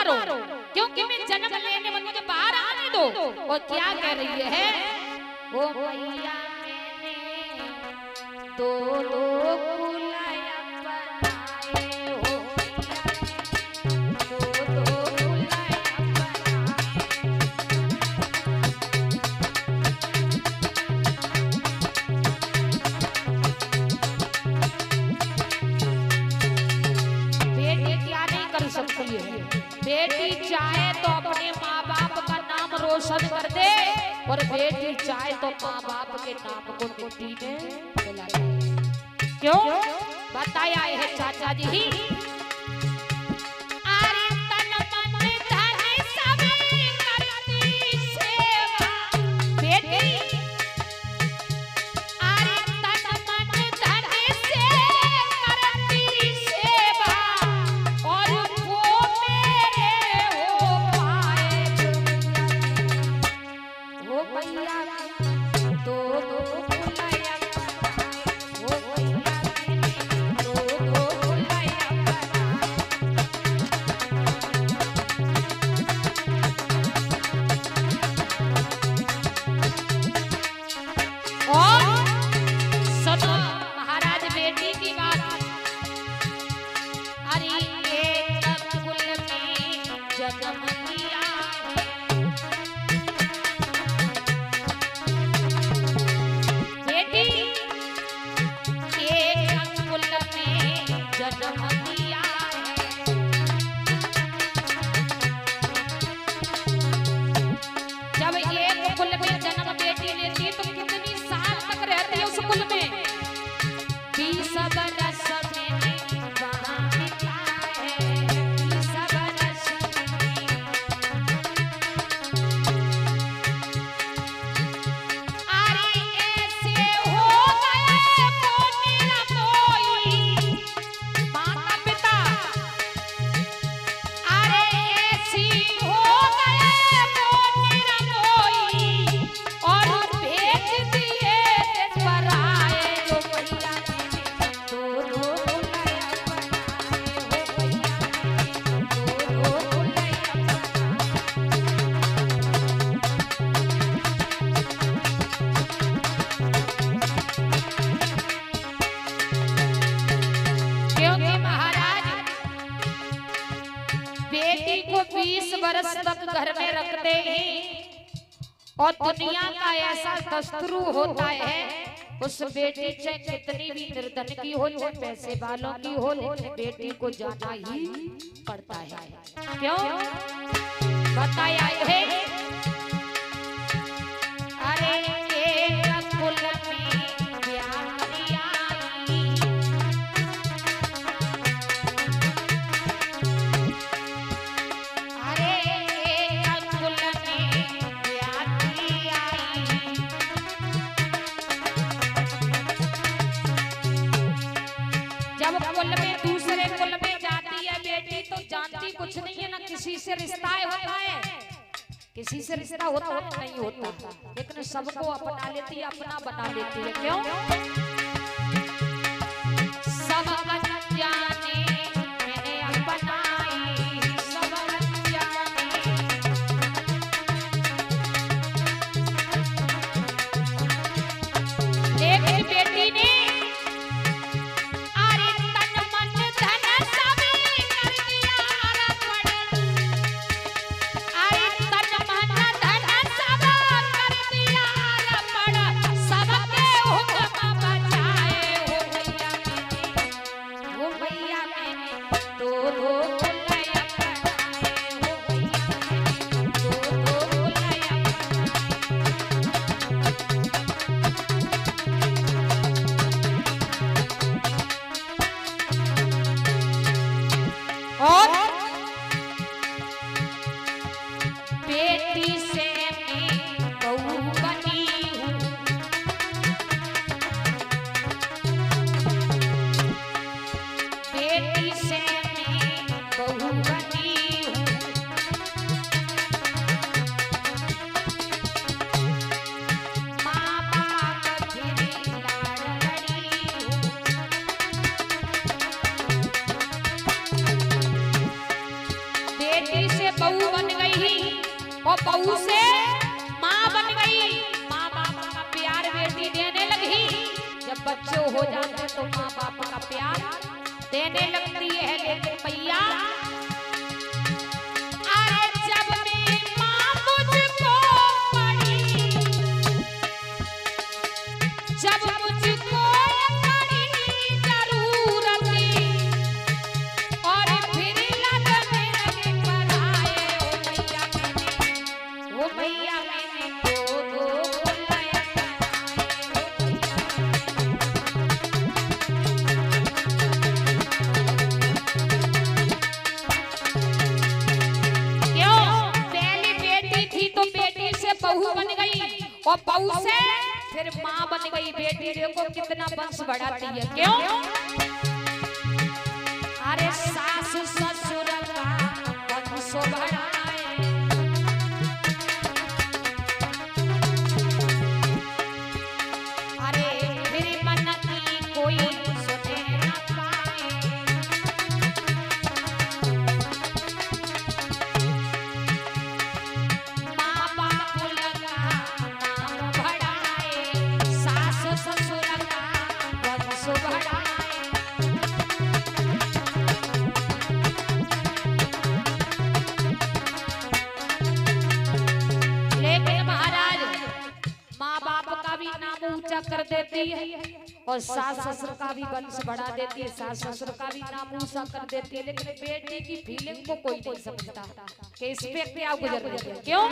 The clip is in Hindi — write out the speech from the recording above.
मारो, क्योंकि मैं जन्म लेने वाली, मुझे बाहर आने दो। और क्या कह रही है, ओ भैया मैंने दो दो कुलाया बनाए, हो भैया दो दो कुलाया सकती है। बेटी चाहे तो अपने माँ बाप का नाम रोशन कर दे, और बेटी चाहे तो माँ बाप के नाम को मिट्टी में मिला दे। क्यों बताया है चाचा जी ही, तक घर में रखते हैं, और दुनिया का ऐसा दस्तूर होता है, उस बेटी चाहे कितनी भी निर्धन की हो, चाहे पैसे वालों की हो, लेकिन बेटी को जाना ही पड़ता है। क्यों बताया है, अरे एक कुल में प्यारी आई, कुछ नहीं है ना, किसी से रिश्ता होता है, किसी से रिश्ता होता है नहीं होता, लेकिन सबको अपना लेती है, अपना बना लेती है। क्यों सब अनजाने मैंने अपनाई, सब अनजाने, लेकिन बेटी ने भैया और बहू से माँ बन गई। माँ बाप का प्यार बेटी देने लगी। जब बच्चे हो जाते तो माँ बाप का प्यार देने लगती है। लेकिन भैया जब मेरी माँ मुझको पड़ी, जब मुझको पड़ी जरूरत और फिर लगने लगे पराए। ओ भैया मैंने दो बुलाया। बहू बन गई और बहू से फिर माँ बन गई। बेटी देखो कितना वंश बढ़ाती है। क्यों? अरे सास ससुर का वंश बढ़ाए। अरे फिर मन की कोई सुने न पाए। ऊंचा कर देती है और सास ससुर का भी वंश बढ़ा देती है। सास ससुर का भी नाम ऊंचा कर देती है। लेकिन बेटी की फीलिंग को कोई नहीं समझता कि इस पे क्या गुजर रही है। क्यों?